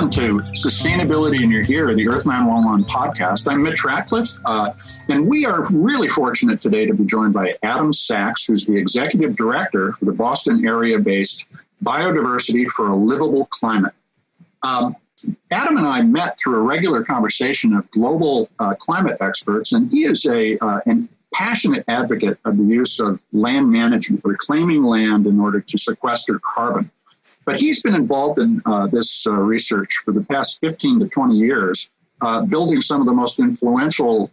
Welcome to Sustainability in Your Ear, the Earth911 podcast. I'm Mitch Ratcliffe, and we are really fortunate today to be joined by Adam Sachs, who's the Executive Director for the Boston area-based Biodiversity for a Livable Climate. Adam and I met through a regular conversation of global climate experts, and he is an passionate advocate of the use of land management, reclaiming land in order to sequester carbon. But he's been involved in this research for the past 15 to 20 years, building some of the most influential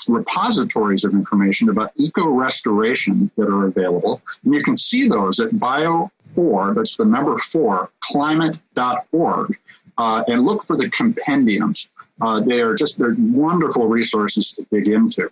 repositories of information about EcoRestoration that are available. And you can see those at bio4, that's the number 4, climate.org, and look for the compendiums. They're wonderful resources to dig into.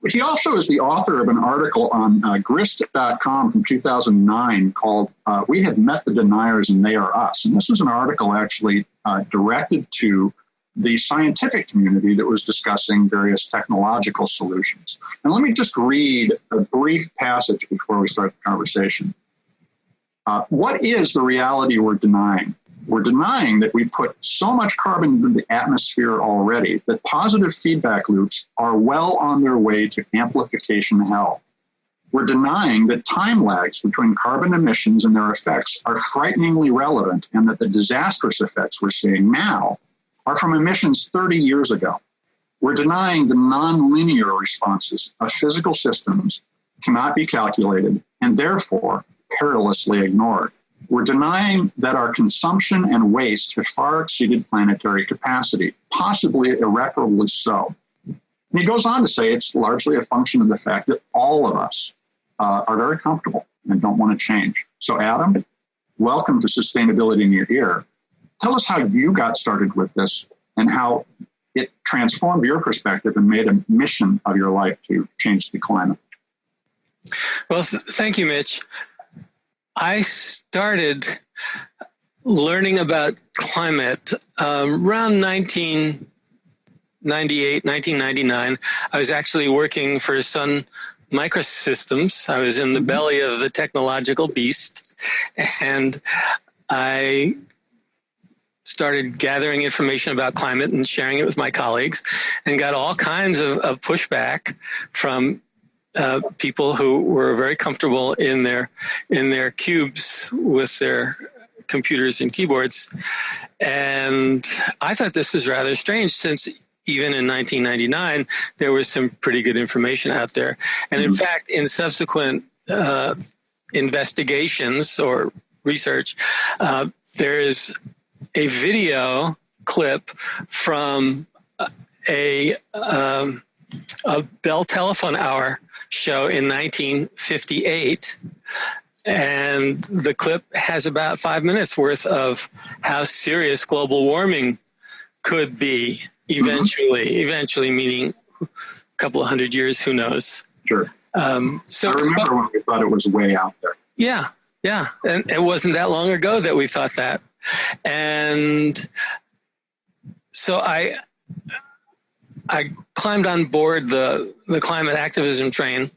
He also is the author of an article on grist.com from 2009 called We Have Met the Deniers and They Are Us. And this is an article actually directed to the scientific community that was discussing various technological solutions. And let me just read a brief passage before we start the conversation. What is the reality we're denying? We're denying that we put so much carbon into the atmosphere already that positive feedback loops are well on their way to amplification hell. We're denying that time lags between carbon emissions and their effects are frighteningly relevant, and that the disastrous effects we're seeing now are from emissions 30 years ago. We're denying the nonlinear responses of physical systems cannot be calculated and therefore perilously ignored. We're denying that our consumption and waste have far exceeded planetary capacity, possibly irreparably so. And he goes on to say it's largely a function of the fact that all of us are very comfortable and don't want to change. So Adam, welcome to Sustainability in Your Ear. Tell us how you got started with this and how it transformed your perspective and made a mission of your life to change the climate. Well, thank you, Mitch. I started learning about climate around 1998, 1999. I was actually working for Sun Microsystems. I was in the belly of the technological beast, and I started gathering information about climate and sharing it with my colleagues, and got all kinds of pushback from people who were very comfortable in their cubes with their computers and keyboards. And I thought this was rather strange, since even in 1999, there was some pretty good information out there. And in fact, in subsequent investigations or research, there is a video clip from a Bell Telephone Hour show in 1958, and the clip has about 5 minutes worth of how serious global warming could be eventually meaning a couple of hundred years, who knows. Sure. So I remember when we thought it was way out there. Yeah, and it wasn't that long ago that we thought that. And so I climbed on board the climate activism train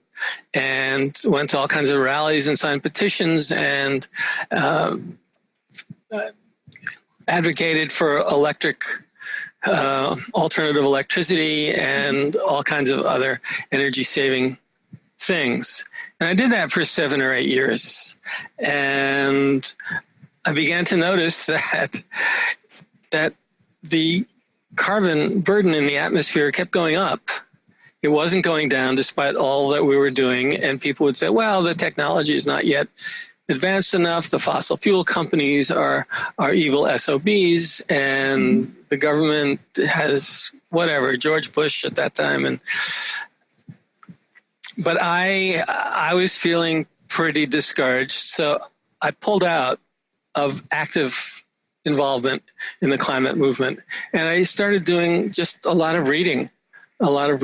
and went to all kinds of rallies and signed petitions and advocated for electric alternative electricity and all kinds of other energy-saving things. And I did that for 7 or 8 years. And I began to notice that the carbon burden in the atmosphere kept going up. It wasn't going down despite all that we were doing. And people would say, well, the technology is not yet advanced enough. The fossil fuel companies are evil SOBs, and the government has whatever, George Bush at that time. But I was feeling pretty discouraged. So I pulled out of active involvement in the climate movement. And I started doing just a lot of reading of,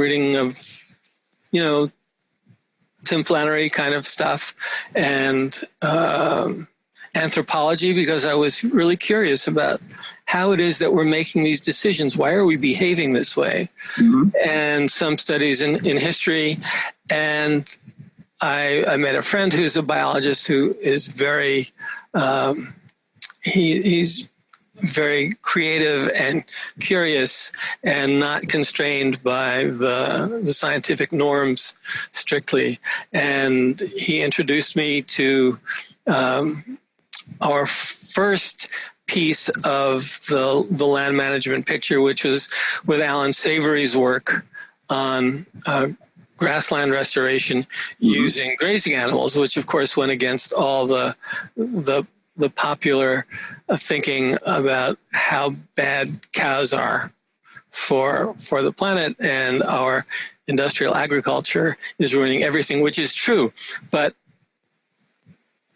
Tim Flannery kind of stuff, and anthropology, because I was really curious about how it is that we're making these decisions. Why are we behaving this way? And some studies in history. And I met a friend who's a biologist who is very, he's very creative and curious and not constrained by the scientific norms strictly. And he introduced me to our first piece of the land management picture, which was with Alan Savory's work on grassland restoration using grazing animals, which of course went against all the popular thinking about how bad cows are for the planet, and our industrial agriculture is ruining everything, which is true. But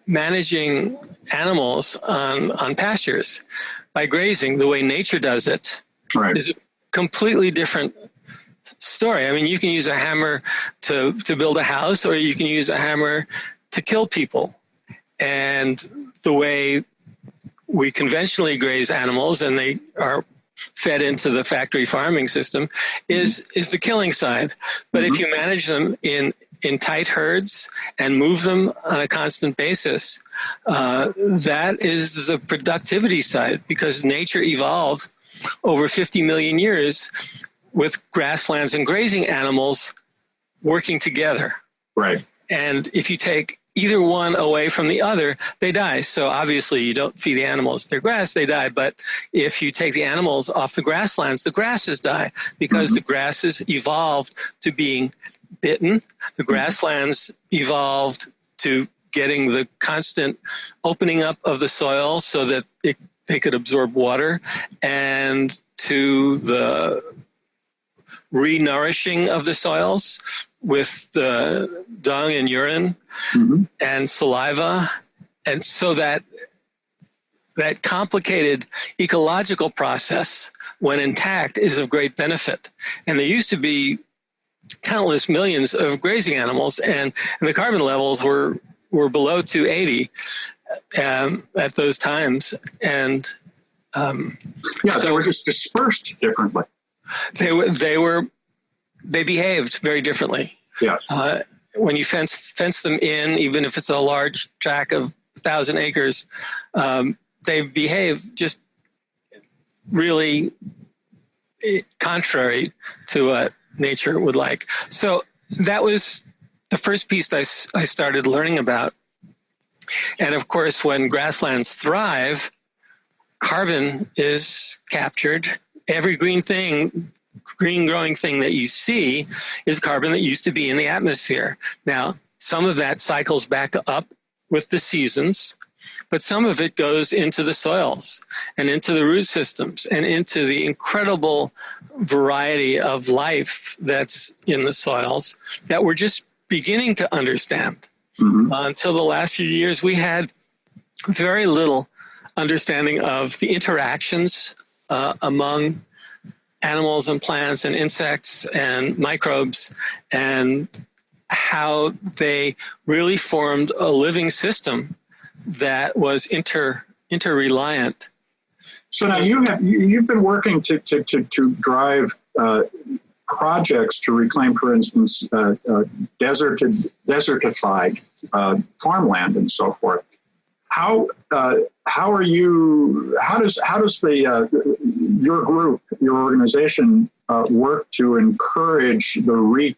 managing animals on pastures by grazing the way nature does it is a completely different story. I mean, you can use a hammer to build a house, or you can use a hammer to kill people. And the way we conventionally graze animals, and they are fed into the factory farming system, is the killing side. But if you manage them in tight herds and move them on a constant basis, that is the productivity side, because nature evolved over 50 million years with grasslands and grazing animals working together. Right. And if you take either one away from the other, they die. So obviously you don't feed the animals their grass, they die. But if you take the animals off the grasslands, the grasses die, because the grasses evolved to being bitten. The grasslands evolved to getting the constant opening up of the soil so that they could absorb water, and to the re-nourishing of the soils with the dung and urine and saliva. And so that complicated ecological process, when intact, is of great benefit. And there used to be countless millions of grazing animals, and the carbon levels were below 280 at those times. And so they were just dispersed differently. They behaved very differently. Yeah. When you fence them in, even if it's a large tract of 1,000 acres, they behave just really contrary to what nature would like. So that was the first piece I started learning about. And of course, when grasslands thrive, carbon is captured. Every green growing thing that you see is carbon that used to be in the atmosphere. Now, some of that cycles back up with the seasons, but some of it goes into the soils and into the root systems and into the incredible variety of life that's in the soils that we're just beginning to understand. Until the last few years, we had very little understanding of the interactions among animals and plants and insects and microbes, and how they really formed a living system that was interreliant. So now you've been working to drive projects to reclaim, for instance, desertified farmland and so forth. How does your group, your organization, work to encourage the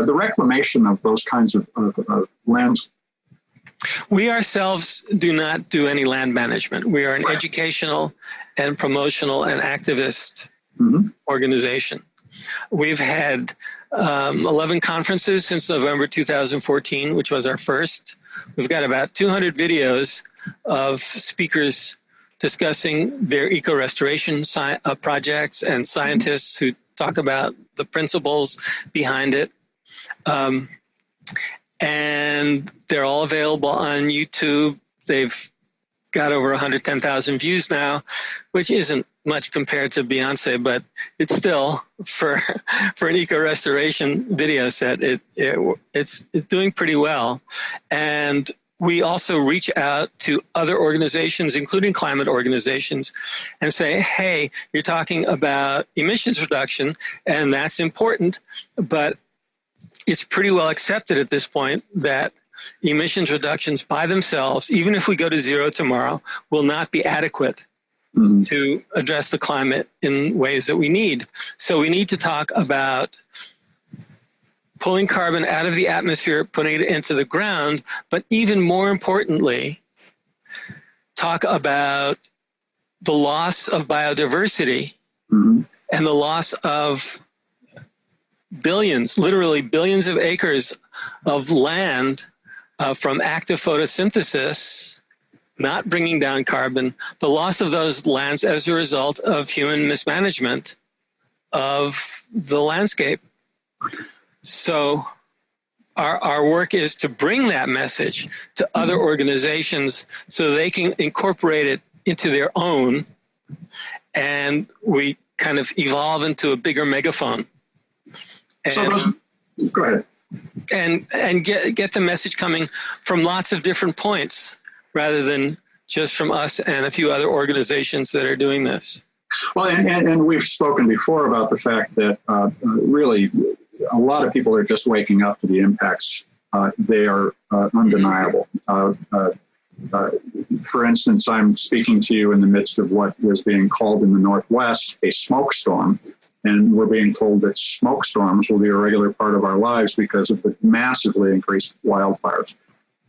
reclamation of those kinds of lands? We ourselves do not do any land management. We are an educational and promotional and activist organization. We've had 11 conferences since November 2014, which was our first. We've got about 200 videos of speakers discussing their eco-restoration projects and scientists who talk about the principles behind it. And they're all available on YouTube. They've got over 110,000 views now, which isn't much compared to Beyonce, but it's still, for an eco-restoration video set, it's doing pretty well. And we also reach out to other organizations, including climate organizations, and say, hey, you're talking about emissions reduction, and that's important, but it's pretty well accepted at this point that emissions reductions by themselves, even if we go to zero tomorrow, will not be adequate to address the climate in ways that we need. So we need to talk about pulling carbon out of the atmosphere, putting it into the ground, but even more importantly, talk about the loss of biodiversity and the loss of billions, literally billions of acres of land from active photosynthesis, not bringing down carbon, the loss of those lands as a result of human mismanagement of the landscape. So our work is to bring that message to other organizations so they can incorporate it into their own, and we kind of evolve into a bigger megaphone. And, go ahead. And get the message coming from lots of different points rather than just from us and a few other organizations that are doing this. Well, and we've spoken before about the fact that really a lot of people are just waking up to the impacts. They are undeniable. For instance, I'm speaking to you in the midst of what is being called in the Northwest a smoke storm. And we're being told that smoke storms will be a regular part of our lives because of the massively increased wildfires.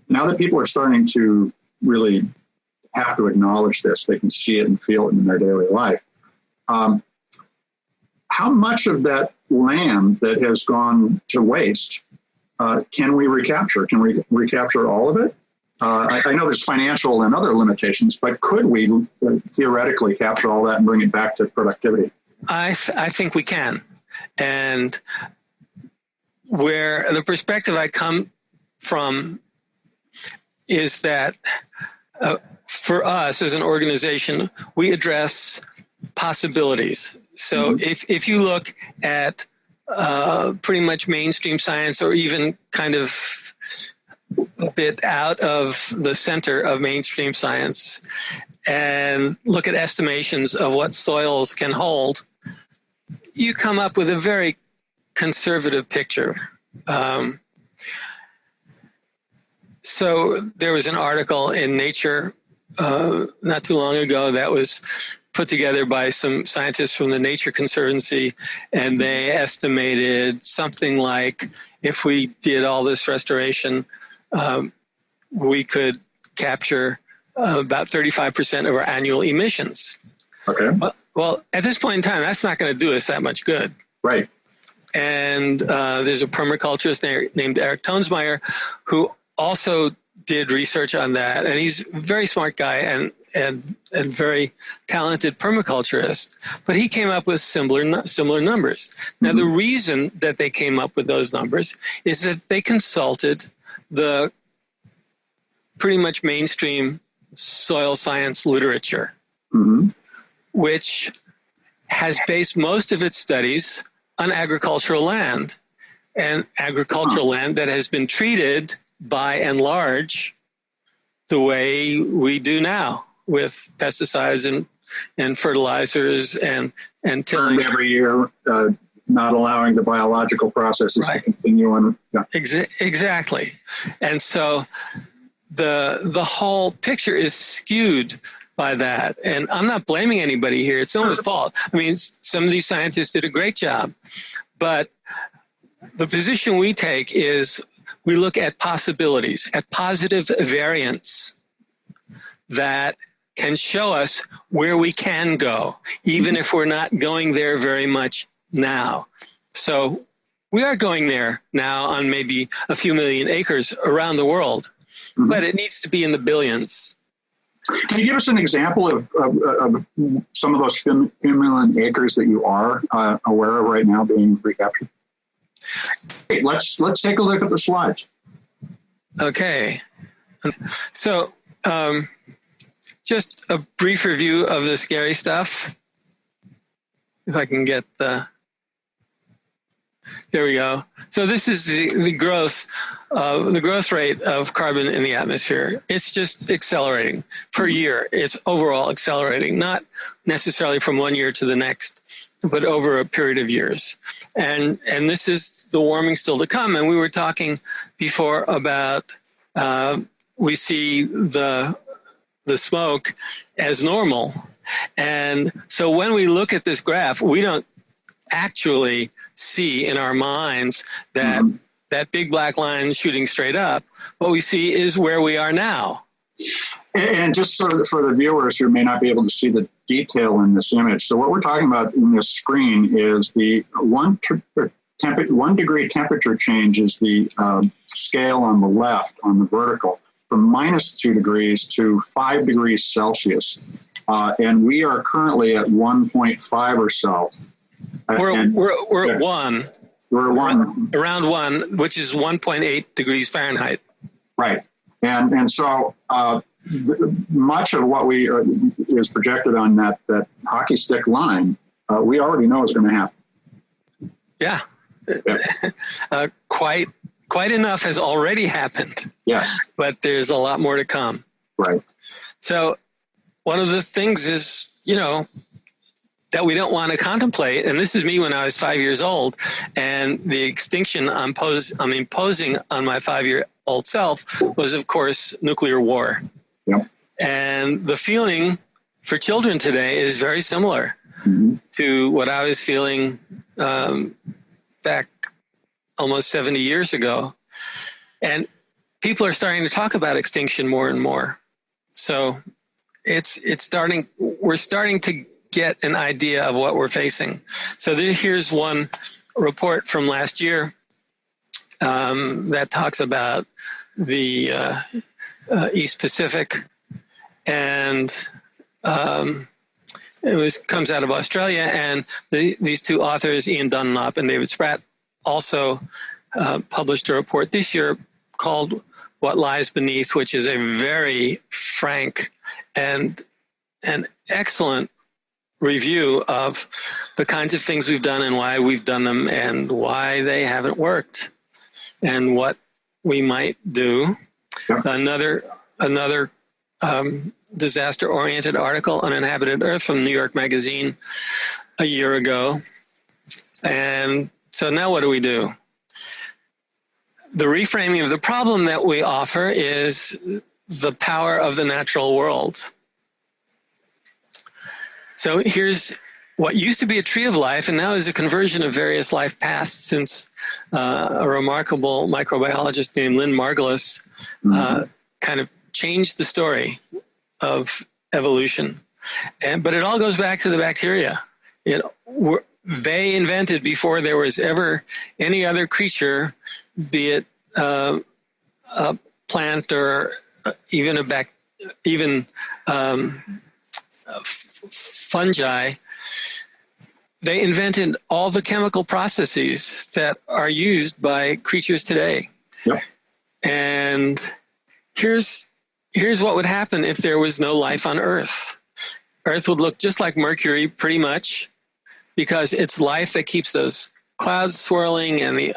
Now that people are starting to really have to acknowledge this, they can see it and feel it in their daily life. How much of that land that has gone to waste can we recapture? Can we recapture all of it? I know there's financial and other limitations, but could we theoretically capture all that and bring it back to productivity? I think we can. And where the perspective I come from is that for us as an organization, we address possibilities. So if you look at pretty much mainstream science, or even kind of a bit out of the center of mainstream science, and look at estimations of what soils can hold, you come up with a very conservative picture. So there was an article in Nature not too long ago that was put together by some scientists from the Nature Conservancy, and they estimated something like if we did all this restoration, we could capture about 35% of our annual emissions. Okay. Well, at this point in time, that's not going to do us that much good. Right. And there's a permaculturist named Eric Tonesmeyer who also did research on that. And he's a very smart guy and very talented permaculturist. But he came up with similar numbers. Now, the reason that they came up with those numbers is that they consulted the pretty much mainstream soil science literature, which has based most of its studies on agricultural land, and agricultural land that has been treated by and large the way we do now, with pesticides and fertilizers and tillage every year, not allowing the biological processes to continue on. Yeah. Exactly. And so the whole picture is skewed by that. And I'm not blaming anybody here. It's no one's fault. I mean, some of these scientists did a great job. But the position we take is we look at possibilities, at positive variants that can show us where we can go, even if we're not going there very much now. So we are going there now on maybe a few million acres around the world, but it needs to be in the billions. Can you give us an example of some of those few million acres that you are aware of right now being recaptured? Okay, let's take a look at the slides. Okay. So just a brief review of the scary stuff. If I can get there we go. So this is the growth rate of carbon in the atmosphere. It's just accelerating per year. It's overall accelerating, not necessarily from one year to the next, but over a period of years. And this is the warming still to come. And we were talking before about we see the smoke as normal, And so when we look at this graph, we don't actually see in our minds that that big black line shooting straight up. What we see is where we are now. And just for the viewers who may not be able to see the detail in this image, so what we're talking about in this screen is the 1 degree temperature change is the scale on the left, on the vertical, from -2 degrees to 5 degrees Celsius. And we are currently at 1.5 or so. We're at 1. We're at 1. Around 1, which is 1.8 degrees Fahrenheit. Right. And so much of what is projected on that hockey stick line, we already know is going to happen. Yeah. Quite enough has already happened. Yeah. But there's a lot more to come. Right. So one of the things is, that we don't want to contemplate, and this is me when I was 5 years old, and the extinction I'm imposing on my 5-year-old self was, of course, nuclear war. Yep. And the feeling for children today is very similar to what I was feeling back almost 70 years ago. And people are starting to talk about extinction more and more. So we're starting to get an idea of what we're facing. So here's one report from last year that talks about the East Pacific, and comes out of Australia. And these two authors, Ian Dunlop and David Spratt, also published a report this year called What Lies Beneath, which is a very frank and an excellent review of the kinds of things we've done and why we've done them and why they haven't worked and what we might do. Yep. Another disaster-oriented article on Uninhabited Earth from New York Magazine a year ago. And so now what do we do? The reframing of the problem that we offer is the power of the natural world. So here's what used to be a tree of life and now is a conversion of various life paths since a remarkable microbiologist named Lynn Margulis kind of changed the story of evolution. But it all goes back to the bacteria. They invented before there was ever any other creature, be it a plant or even fungi. They invented all the chemical processes that are used by creatures today. Yep. And here's what would happen if there was no life on Earth. Earth would look just like Mercury pretty much, because it's life that keeps those clouds swirling and the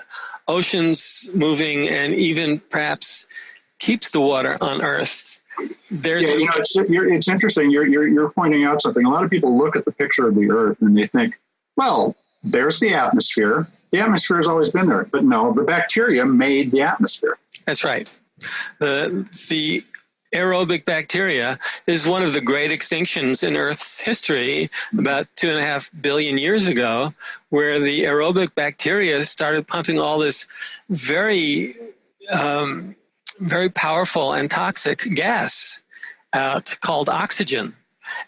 oceans moving and even perhaps keeps the water on Earth. It's interesting. You're pointing out something. A lot of people look at the picture of the Earth and they think, well, there's the atmosphere. The atmosphere has always been there. But no, the bacteria made the atmosphere. That's right. The aerobic bacteria is one of the great extinctions in Earth's history about 2.5 billion years ago, where the aerobic bacteria started pumping all this very powerful and toxic gas out called oxygen.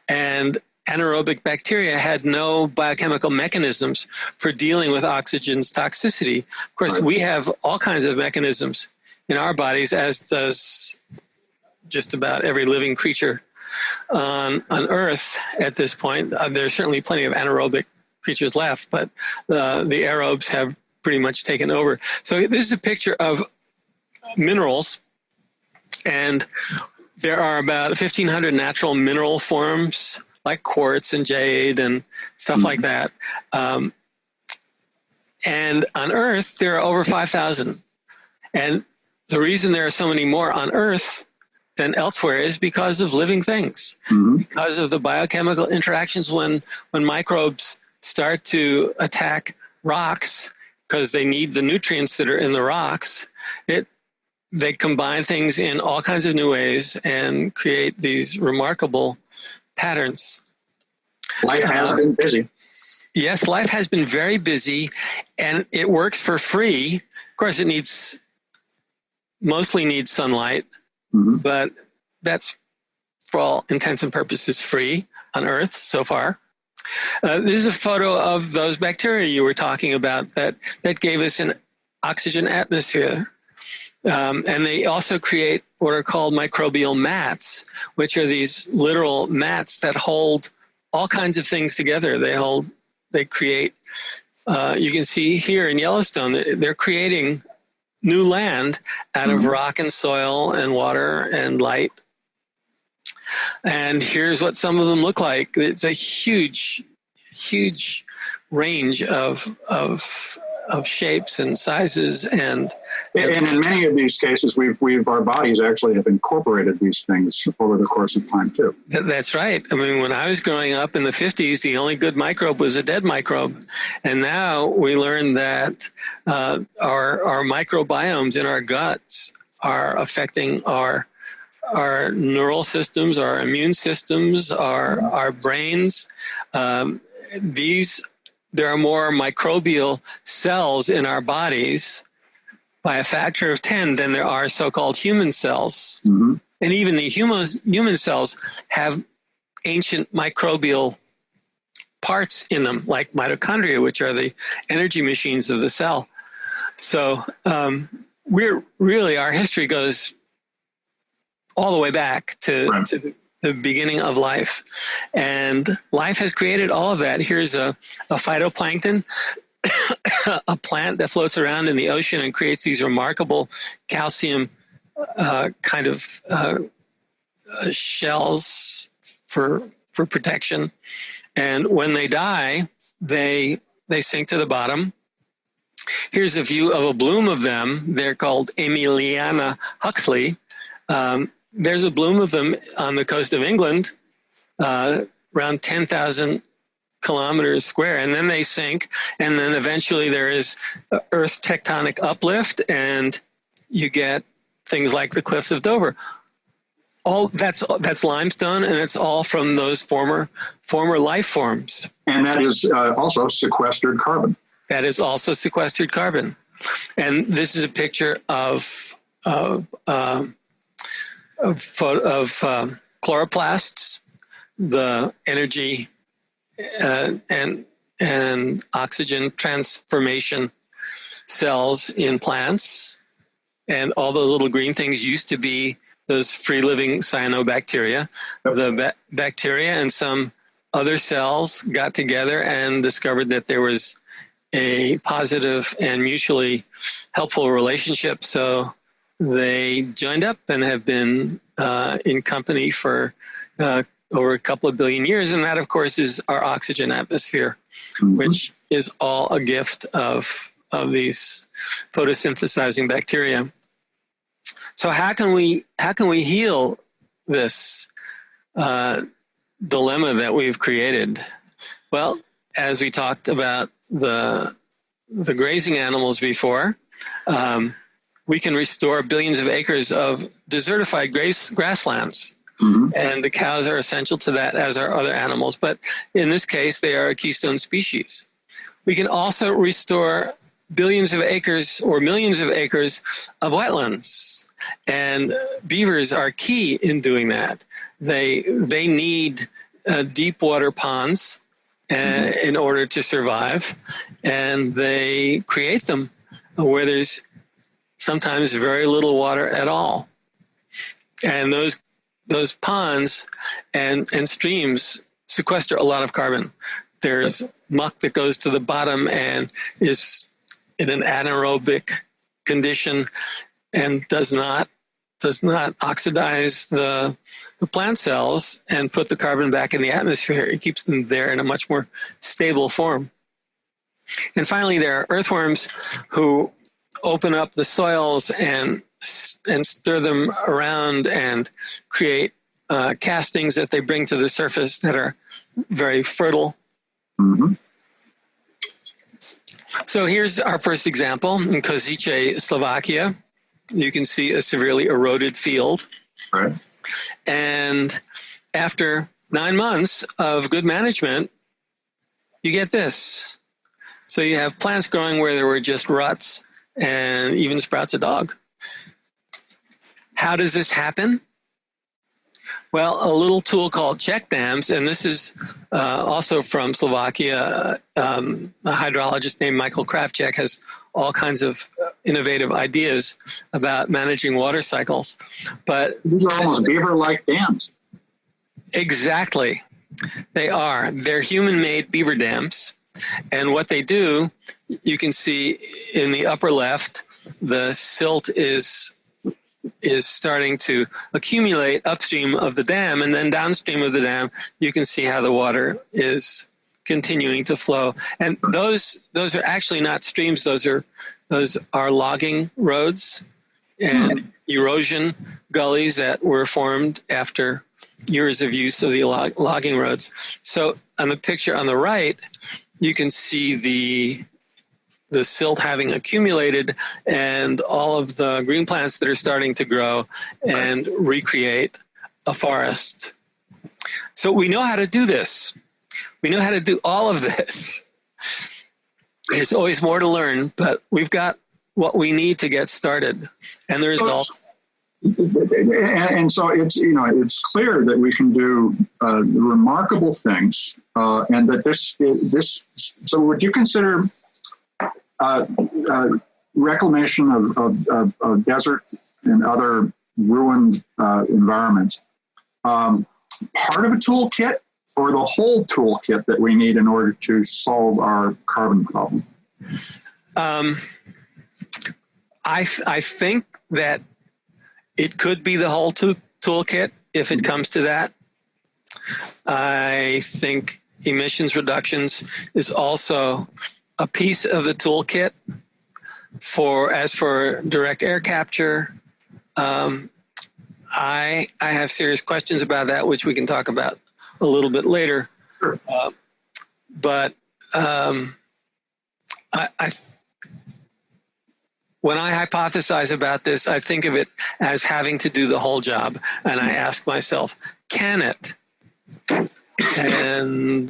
And anaerobic bacteria had no biochemical mechanisms for dealing with oxygen's toxicity. Of course, we have all kinds of mechanisms in our bodies, as does just about every living creature on Earth at this point. There's certainly plenty of anaerobic creatures left, but the aerobes have pretty much taken over. So this is a picture of minerals, and there are about 1,500 natural mineral forms like quartz and jade and stuff like that. And on Earth, there are over 5,000. And the reason there are so many more on Earth than elsewhere is because of living things, because of the biochemical interactions when microbes start to attack rocks because they need the nutrients that are in the rocks. They combine things in all kinds of new ways and create these remarkable patterns. Life has been busy. Yes, life has been very busy, and it works for free. Of course, it mostly needs sunlight, but that's, for all intents and purposes, free on Earth so far. This is a photo of those bacteria you were talking about that gave us an oxygen atmosphere. And they also create what are called microbial mats, which are these literal mats that hold all kinds of things together. They create, you can see here in Yellowstone, they're creating new land out of rock and soil and water and light. And here's what some of them look like. It's a huge range of shapes and sizes, and in many of these cases, our bodies actually have incorporated these things over the course of time too. That's right. I mean, when I was growing up in the 50s, the only good microbe was a dead microbe, and now we learn that our microbiomes in our guts are affecting our neural systems, our immune systems, our brains. There are more microbial cells in our bodies by a factor of 10 than there are so-called human cells. And even the human cells have ancient microbial parts in them, like mitochondria, which are the energy machines of the cell. So our history goes all the way back to the beginning of life. And life has created all of that. Here's a phytoplankton, a plant that floats around in the ocean and creates these remarkable calcium shells for protection. And when they die, they sink to the bottom. Here's a view of a bloom of them. They're called Emiliana Huxley. There's a bloom of them on the coast of England, around 10,000 kilometers square, and then they sink, and then eventually there is Earth tectonic uplift, and you get things like the cliffs of Dover. All that's limestone, and it's all from those former life forms. And that is also sequestered carbon. That is also sequestered carbon, and this is a picture of chloroplasts, the energy and oxygen transformation cells in plants. And all those little green things used to be those free-living cyanobacteria. The bacteria and some other cells got together and discovered that there was a positive and mutually helpful relationship. So they joined up and have been in company for over a couple of billion years. And that, of course, is our oxygen atmosphere, which is all a gift of these photosynthesizing bacteria. So how can we heal this dilemma that we've created? Well, as we talked about the grazing animals before, we can restore billions of acres of desertified grasslands. And the cows are essential to that, as are other animals. But in this case, they are a keystone species. We can also restore billions of acres or millions of acres of wetlands. And beavers are key in doing that. They need deep water ponds in order to survive. And they create them where there's sometimes very little water at all. And those ponds and streams sequester a lot of carbon. There's muck that goes to the bottom and is in an anaerobic condition and does not oxidize the plant cells and put the carbon back in the atmosphere. It keeps them there in a much more stable form. And finally, there are earthworms who open up the soils and stir them around and create castings that they bring to the surface that are very fertile. So here's our first example. In Košice, Slovakia, you can see a severely eroded field. And after 9 months of good management, you get this. So you have plants growing where there were just ruts and even sprouts a dog. How does this happen? Well, a little tool called check dams, and this is also from Slovakia. A hydrologist named Michael Kravchuk has all kinds of innovative ideas about managing water cycles. But these are almost beaver-like dams. Exactly. They are. They're human-made beaver dams. And what they do, you can see in the upper left, the silt is starting to accumulate upstream of the dam, and then downstream of the dam, you can see how the water is continuing to flow. And those are actually not streams. Those are logging roads and erosion gullies that were formed after years of use of the logging roads. So on the picture on the right, you can see the silt having accumulated and all of the green plants that are starting to grow and recreate a forest. So we know how to do this. We know how to do all of this. There's always more to learn, but we've got what we need to get started. And the results. And so it's clear that we can do remarkable things, and that this. So would you consider reclamation of desert and other ruined environments part of a toolkit, or the whole toolkit that we need in order to solve our carbon problem? I think that it could be the whole toolkit if it comes to that. I think emissions reductions is also a piece of the toolkit. As for direct air capture, I have serious questions about that, which we can talk about a little bit later. Sure. When I hypothesize about this, I think of it as having to do the whole job. And I ask myself, can it? And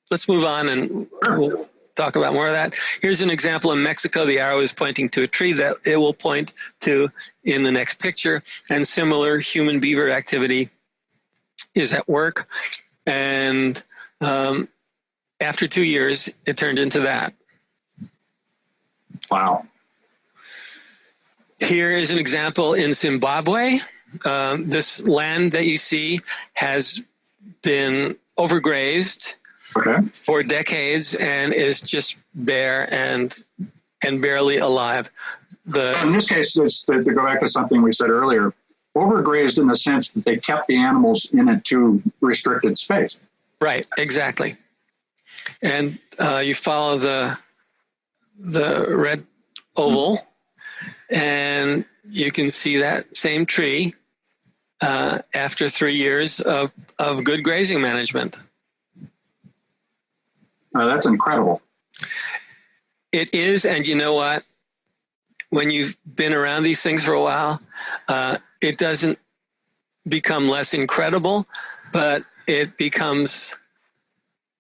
let's move on and we'll talk about more of that. Here's an example in Mexico. The arrow is pointing to a tree that it will point to in the next picture. And similar human beaver activity is at work. And after 2 years, it turned into that. Wow. Here is an example in Zimbabwe. This land that you see has been overgrazed for decades and is just bare and barely alive. In this case, to go back to something we said earlier, overgrazed in the sense that they kept the animals in a too restricted space. Right, exactly. And you follow the red oval, and you can see that same tree after 3 years of good grazing management. That's incredible. It is, and you know what? When you've been around these things for a while, it doesn't become less incredible, but it becomes,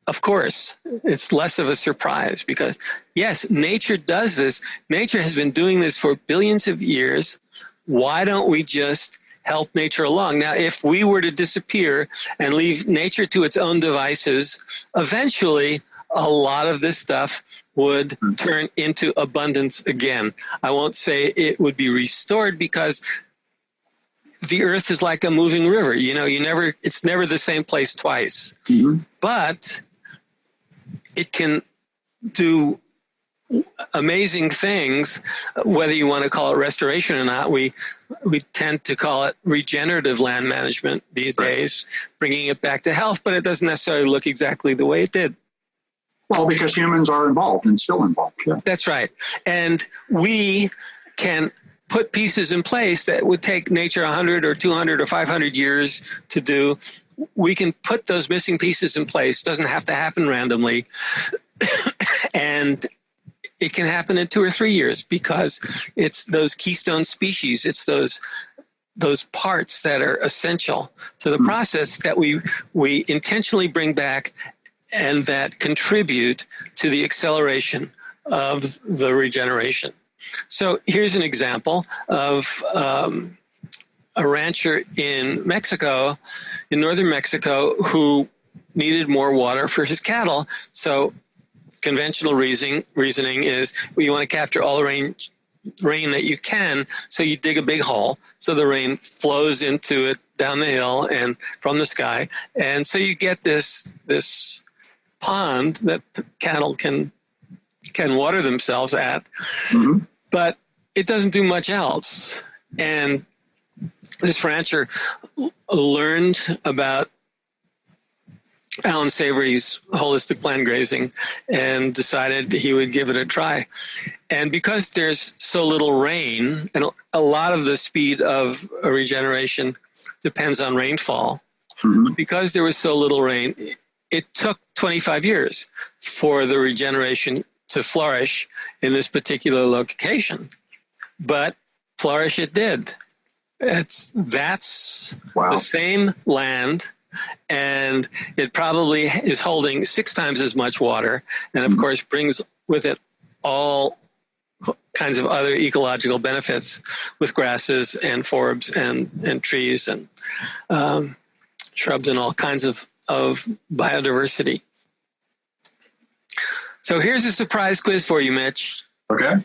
of course, it's less of a surprise because, yes, nature does this. Nature has been doing this for billions of years. Why don't we just help nature along? Now, if we were to disappear and leave nature to its own devices, eventually a lot of this stuff would turn into abundance again. I won't say it would be restored because the earth is like a moving river. It's never the same place twice. Mm-hmm. But it can do amazing things, whether you want to call it restoration or not. We tend to call it regenerative land management these days, bringing it back to health, but it doesn't necessarily look exactly the way it did. Well, because humans are involved and still involved. Yeah. That's right. And we can put pieces in place that would take nature 100 or 200 or 500 years to do. We can put those missing pieces in place. It doesn't have to happen randomly. And it can happen in 2 or 3 years because it's those keystone species. It's those those parts that are essential to the process that we intentionally bring back and that contribute to the acceleration of the regeneration. So here's an example of a rancher in Mexico, in northern Mexico, who needed more water for his cattle. So conventional reasoning is, well, you want to capture all the rain that you can, so you dig a big hole so the rain flows into it down the hill and from the sky, and so you get this pond that cattle can water themselves at. Mm-hmm. But it doesn't do much else. And this rancher learned about Alan Savory's holistic plant grazing and decided he would give it a try. And because there's so little rain, and a lot of the speed of a regeneration depends on rainfall, mm-hmm. because there was so little rain, it took 25 years for the regeneration to flourish in this particular location. But flourish it did. That's wow. The same land, and it probably is holding 6 times as much water, and of course brings with it all kinds of other ecological benefits with grasses and forbs and trees and shrubs and all kinds of biodiversity. So here's a surprise quiz for you, Mitch. Okay.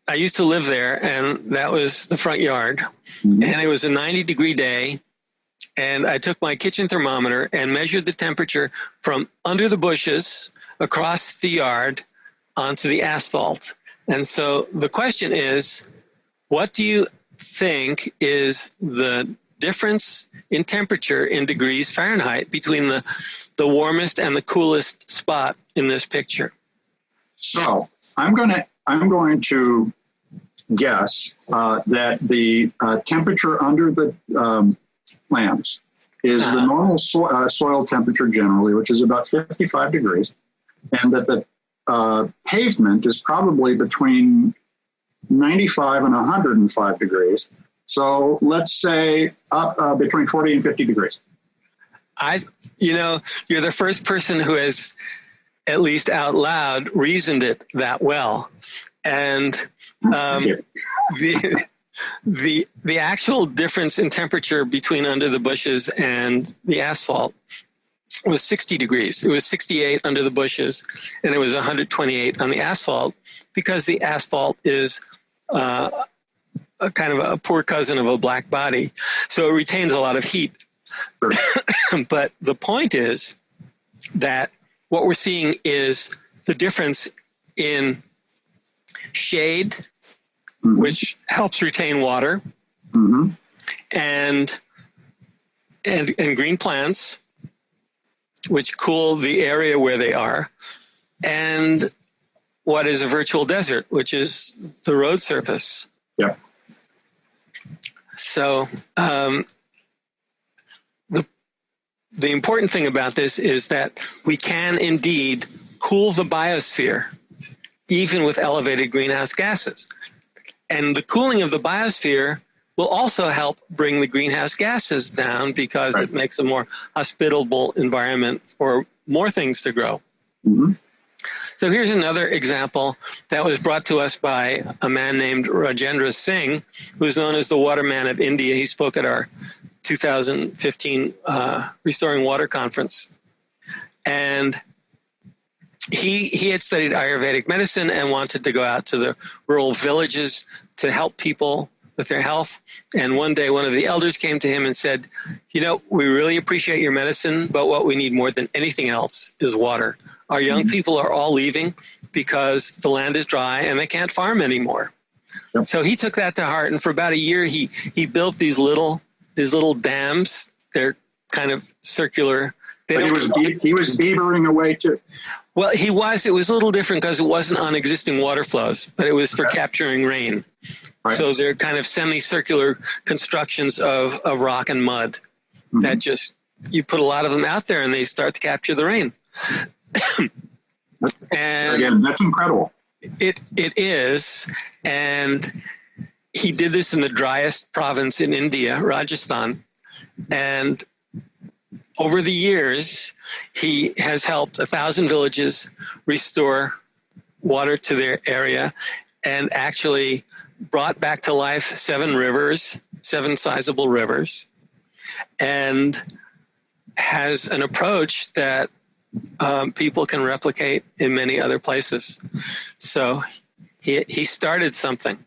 I used to live there, and that was the front yard. Mm-hmm. And it was a 90-degree day, and I took my kitchen thermometer and measured the temperature from under the bushes across the yard onto the asphalt. And so the question is, what do you think is the difference in temperature in degrees Fahrenheit between the warmest and the coolest spot in this picture? So I'm going to guess that the temperature under the plants is the normal soil temperature generally, which is about 55 degrees, and that the pavement is probably between 95 and 105 degrees. So let's say up between 40 and 50 degrees. You're the first person who has, at least out loud, reasoned it that well. And the actual difference in temperature between under the bushes and the asphalt was 60 degrees. It was 68 under the bushes, and it was 128 on the asphalt, because the asphalt is a kind of a poor cousin of a black body. So it retains a lot of heat. But the point is that what we're seeing is the difference in shade, mm-hmm. which helps retain water, mm-hmm. and green plants, which cool the area where they are, and what is a virtual desert, which is the road surface. Yeah. So the important thing about this is that we can indeed cool the biosphere, even with elevated greenhouse gases. And the cooling of the biosphere will also help bring the greenhouse gases down, because right. It makes a more hospitable environment for more things to grow. Mm-hmm. So here's another example that was brought to us by a man named Rajendra Singh, who's known as the Waterman of India. He spoke at our 2015 Restoring Water Conference. And he had studied Ayurvedic medicine and wanted to go out to the rural villages to help people with their health. And one day, one of the elders came to him and said, we really appreciate your medicine, but what we need more than anything else is water. Our young mm-hmm. people are all leaving because the land is dry and they can't farm anymore. Yep. So he took that to heart. And for about a year, he built these little dams. They're kind of circular. He was beavering away too. Well, it was a little different because it wasn't on existing water flows, but it was for capturing rain. Right. So they're kind of semicircular constructions of rock and mud mm-hmm. that you put a lot of them out there and they start to capture the rain. And again, that's incredible. It is. And he did this in the driest province in India, Rajasthan. And over the years, he has helped 1,000 villages restore water to their area and actually brought back to life 7 rivers, 7 sizable rivers, and has an approach that people can replicate in many other places. So he started something.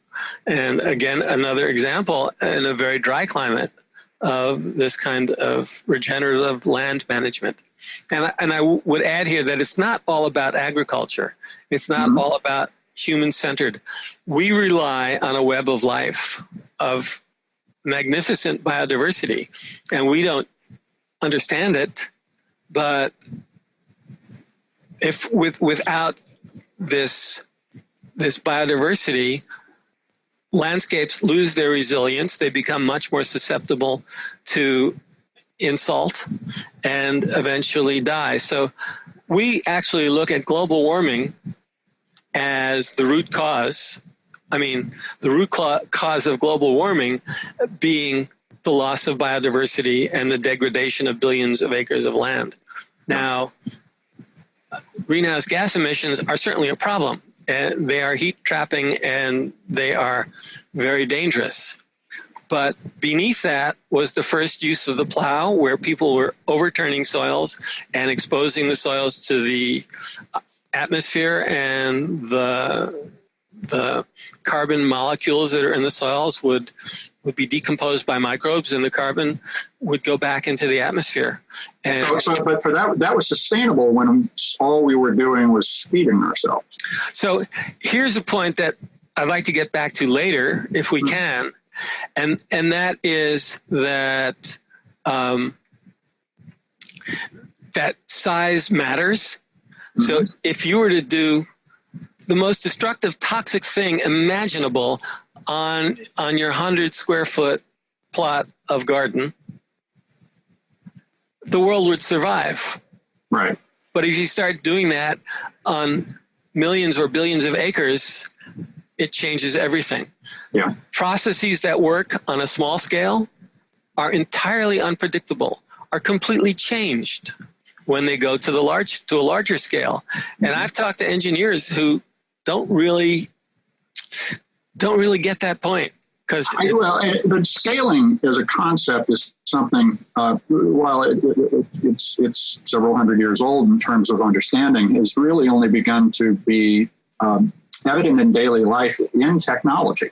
And again, another example in a very dry climate of this kind of regenerative land management. And I would add here that it's not all about agriculture. It's not all about human-centered. We rely on a web of life, of magnificent biodiversity, and we don't understand it. But if without this biodiversity, landscapes lose their resilience. They become much more susceptible to insult and eventually die. So we actually look at global warming as the root cause. I mean, the root cause of global warming being the loss of biodiversity and the degradation of billions of acres of land. Now, greenhouse gas emissions are certainly a problem. And they are heat trapping and they are very dangerous. But beneath that was the first use of the plow, where people were overturning soils and exposing the soils to the atmosphere, and the carbon molecules that are in the soils would be decomposed by microbes, and the carbon would go back into the atmosphere. And but for that was sustainable when all we were doing was feeding ourselves. So here's a point that I'd like to get back to later, if we can, and that is that that size matters. So if you were to do the most destructive, toxic thing imaginable on your 100 square foot plot of garden, the world would survive. Right. But if you start doing that on millions or billions of acres, it changes everything. Yeah. Processes that work on a small scale are entirely unpredictable, are completely changed when they go to a larger scale. And I've talked to engineers who don't really get that point. But scaling as a concept is something, while it's several hundred years old in terms of understanding, has really only begun to be evident in daily life in technology.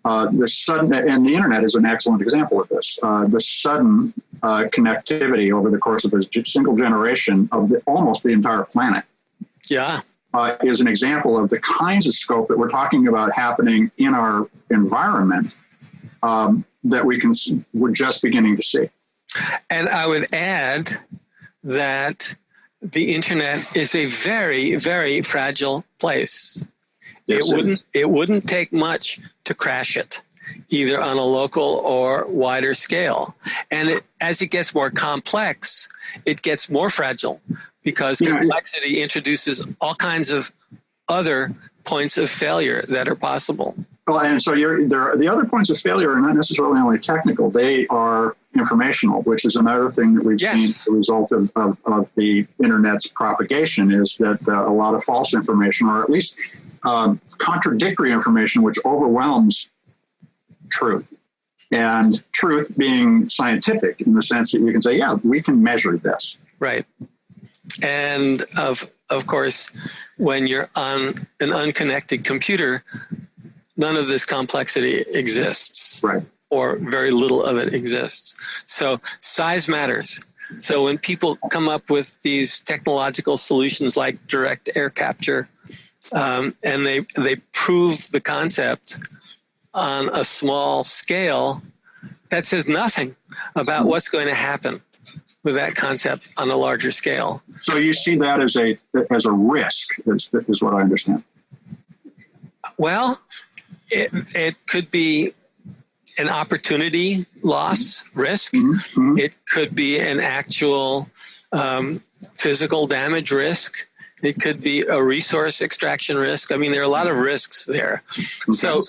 The the internet is an excellent example of this. The sudden connectivity over the course of a single generation of almost the entire planet. Yeah. Is an example of the kinds of scope that we're talking about happening in our environment that we're just beginning to see. And I would add that the internet is a very, very fragile place. Yes, it wouldn't take much to crash it, either on a local or wider scale. And as it gets more complex, it gets more fragile, because complexity introduces all kinds of other points of failure that are possible. Well, and so the other points of failure are not necessarily only technical; they are informational, which is another thing that we've seen as a result of the internet's propagation, is that a lot of false information, or at least contradictory information, which overwhelms truth. And truth being scientific in the sense that you can say, yeah, we can measure this. Right. And of course, when you're on an unconnected computer, none of this complexity exists. Right. Or very little of it exists. So size matters. So when people come up with these technological solutions like direct air capture, and they prove the concept on a small scale, that says nothing about what's going to happen with that concept on a larger scale. So you see that as a risk, is what I understand. Well, it could be an opportunity loss risk. Mm-hmm. It could be an actual physical damage risk. It could be a resource extraction risk. I mean, there are a lot of risks there. Okay. So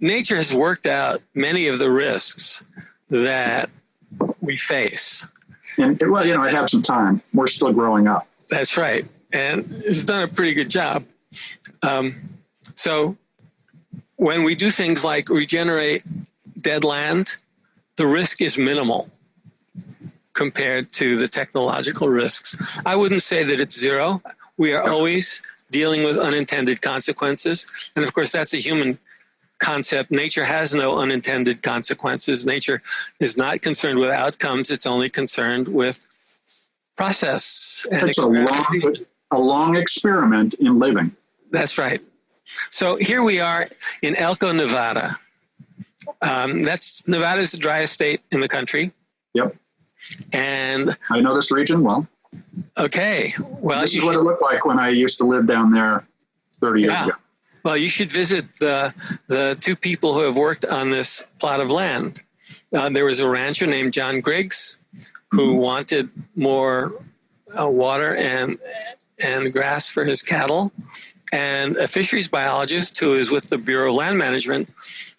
nature has worked out many of the risks that we face. And well, it had some time. We're still growing up. That's right. And it's done a pretty good job. So when we do things like regenerate dead land, the risk is minimal compared to the technological risks. I wouldn't say that it's zero. We are always dealing with unintended consequences. And of course, that's a human concept. Nature has no unintended consequences. Nature is not concerned with outcomes. It's only concerned with process. And it's a long experiment in living. That's right. So here we are in Elko, Nevada. Nevada's the driest state in the country. Yep. And I know this region well. Okay. Well, this is what it looked like when I used to live down there 30 years ago. Well, you should visit the two people who have worked on this plot of land. There was a rancher named John Griggs who wanted more water and grass for his cattle, and a fisheries biologist who is with the Bureau of Land Management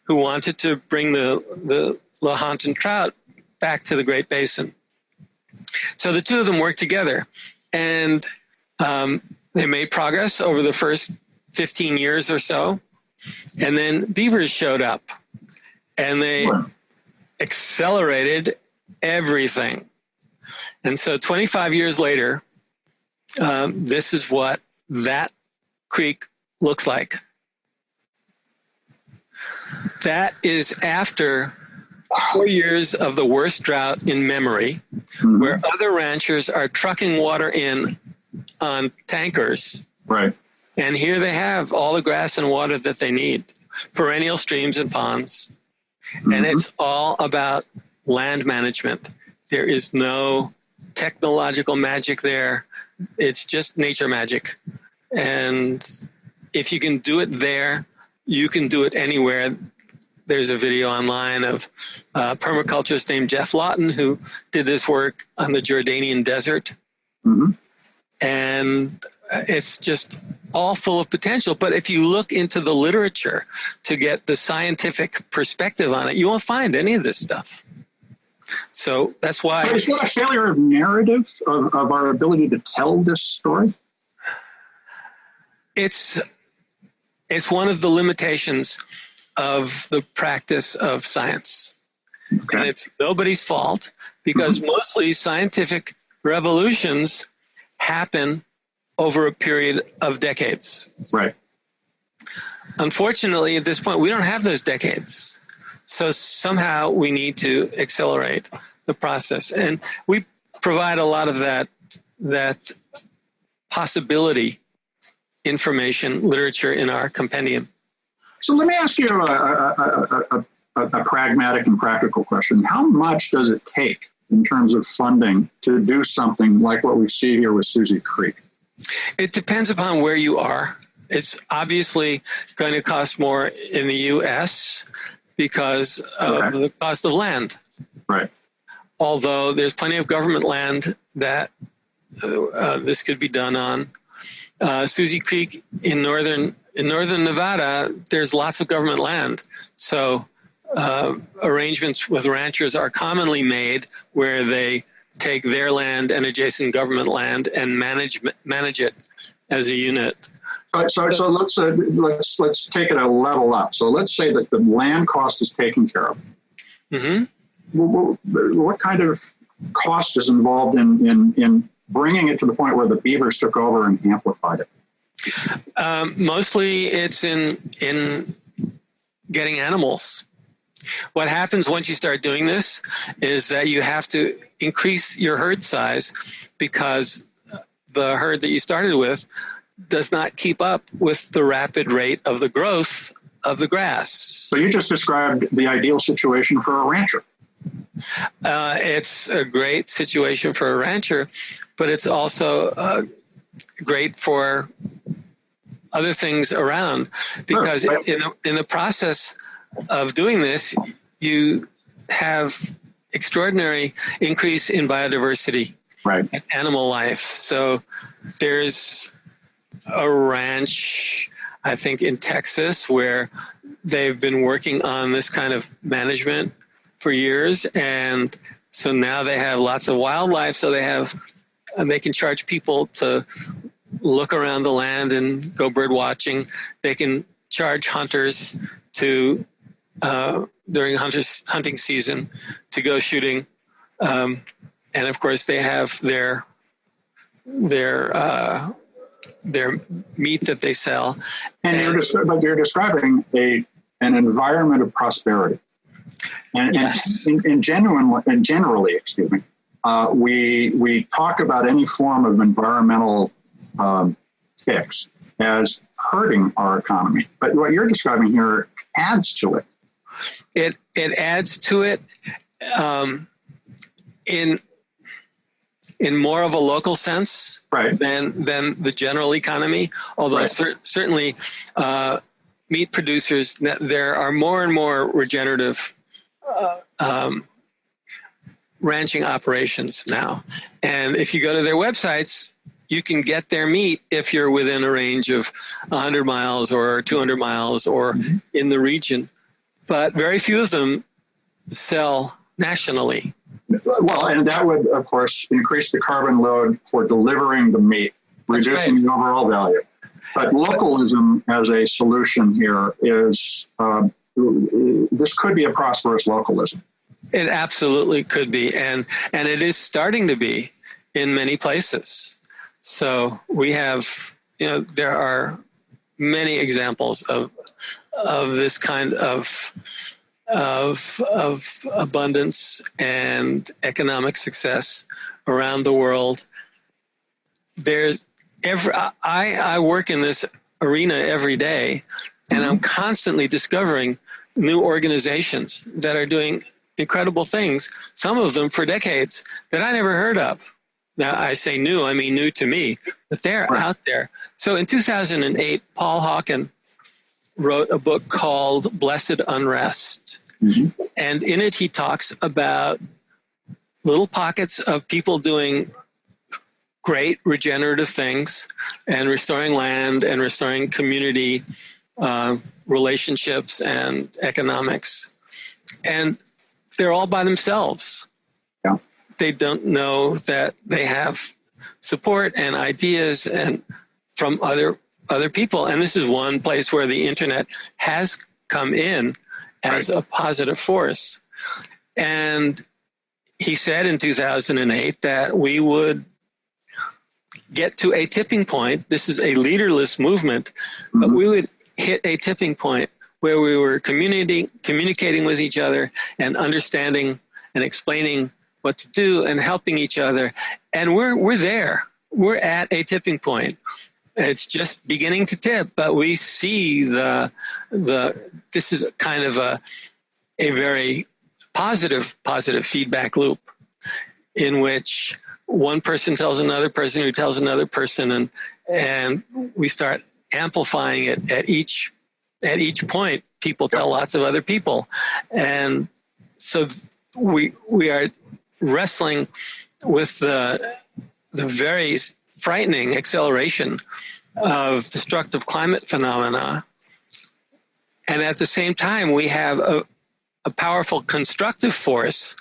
who wanted to bring the Lahontan trout back to the Great Basin. So the two of them worked together, and they made progress over the first 15 years or so. And then beavers showed up, and they accelerated everything. And so 25 years later, this is what that creek looks like. That is after 4 years of the worst drought in memory, where other ranchers are trucking water in on tankers. Right. And here they have all the grass and water that they need, perennial streams and ponds. And it's all about land management. There is no technological magic there. It's just nature magic. And if you can do it there, you can do it anywhere. There's a video online of a permaculturist named Jeff Lawton who did this work on the Jordanian desert. And it's just all full of potential. But if you look into the literature to get the scientific perspective on it, you won't find any of this stuff. So that's why... Is that a failure of narrative, of our ability to tell this story? It's one of the limitations of the practice of science. Okay. And it's nobody's fault, because mostly scientific revolutions happen over a period of decades. Right. Unfortunately, at this point, we don't have those decades. So somehow we need to accelerate the process. And we provide a lot of that possibility information, literature in our compendium. So let me ask you a pragmatic and practical question. How much does it take in terms of funding to do something like what we see here with Susie Creek? It depends upon where you are. It's obviously going to cost more in the U.S. because of the cost of land. Right. Although there's plenty of government land that this could be done on. Susie Creek in northern Nevada, there's lots of government land. So arrangements with ranchers are commonly made where they take their land and adjacent government land and manage it as a unit. So let's take it a level up. So let's say that the land cost is taken care of. What kind of cost is involved in bringing it to the point where the beavers took over and amplified it? Mostly it's in getting animals. What happens once you start doing this is that you have to increase your herd size because the herd that you started with does not keep up with the rapid rate of the growth of the grass. So you just described the ideal situation for a rancher. It's a great situation for a rancher, but it's also great for other things around, because in the process of doing this, you have extraordinary increase in biodiversity and animal life. So there's a ranch, I think in Texas, where they've been working on this kind of management for years. And so now they have lots of wildlife. So they can charge people to look around the land and go bird watching. They can charge hunters to during hunting season to go shooting, and of course they have their meat that they sell. And you're describing an environment of prosperity, and yes. and generally, excuse me, we talk about any form of environmental fix as hurting our economy, but what you're describing here adds to it. It adds to it in more of a local sense, right, than the general economy. Although right. Certainly meat producers, there are more and more regenerative ranching operations now, and if you go to their websites, you can get their meat if you're within a range of 100 miles or 200 miles or in the region. But very few of them sell nationally. Well, and that would, of course, increase the carbon load for delivering the meat, reducing the overall value. But localism as a solution here is, this could be a prosperous localism. It absolutely could be. And it is starting to be in many places. So we have, there are many examples of this kind of abundance and economic success around the world. I work in this arena every day, and I'm constantly discovering new organizations that are doing incredible things, some of them for decades, that I never heard of. Now, I say new, I mean new to me, but they're out there. So in 2008, Paul Hawken wrote a book called Blessed Unrest. And in it, he talks about little pockets of people doing great regenerative things and restoring land and restoring community relationships and economics. And they're all by themselves. Yeah. They don't know that they have support and ideas and from other people. And this is one place where the internet has come in as a positive force. And he said in 2008 that we would get to a tipping point. This is a leaderless movement, but we would hit a tipping point where we were communicating with each other and understanding and explaining what to do and helping each other. And we're there. We're at a tipping point. It's just beginning to tip, but we see this is kind of a very positive feedback loop in which one person tells another person who tells another person, and we start amplifying it at each point. People tell lots of other people. And so we are wrestling with the very frightening acceleration of destructive climate phenomena. And at the same time, we have a powerful constructive force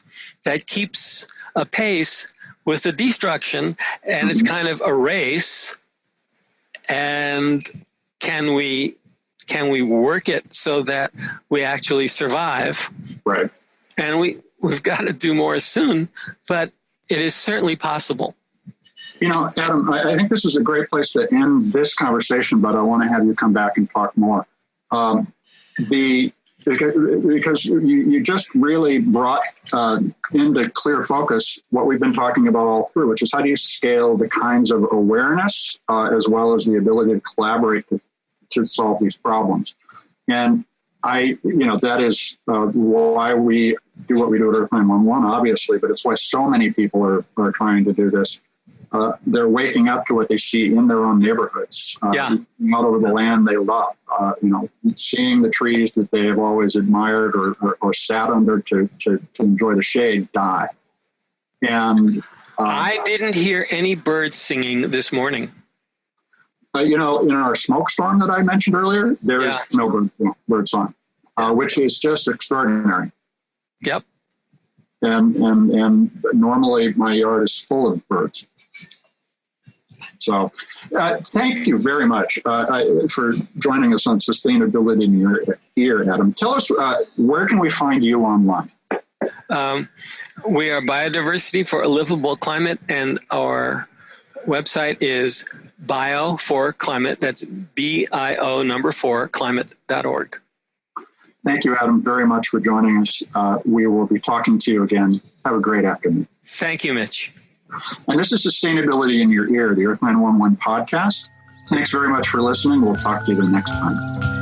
that keeps a pace with the destruction, and it's kind of a race. And can we work it so that we actually survive? Right. And we've got to do more soon, but it is certainly possible. Adam, I think this is a great place to end this conversation, but I want to have you come back and talk more. Because you just really brought into clear focus what we've been talking about all through, which is how do you scale the kinds of awareness as well as the ability to collaborate to solve these problems. And that is why we do what we do at Earth911, obviously, but it's why so many people are trying to do this. They're waking up to what they see in their own neighborhoods, out over the land they love, seeing the trees that they have always admired or sat under to enjoy the shade die. And I didn't hear any birds singing this morning. In our smoke storm that I mentioned earlier, there is no bird song, which is just extraordinary. Yep. And normally my yard is full of birds. So thank you very much for joining us on Sustainability in Your Ear, Adam. Tell us, where can we find you online? We are Biodiversity for a Livable Climate, and our website is Bio for Climate. That's BIO 4climate.org. Thank you, Adam, very much for joining us. We will be talking to you again. Have a great afternoon. Thank you, Mitch. And this is Sustainability in Your Ear, the Earth911 podcast. Thanks very much for listening. We'll talk to you the next time.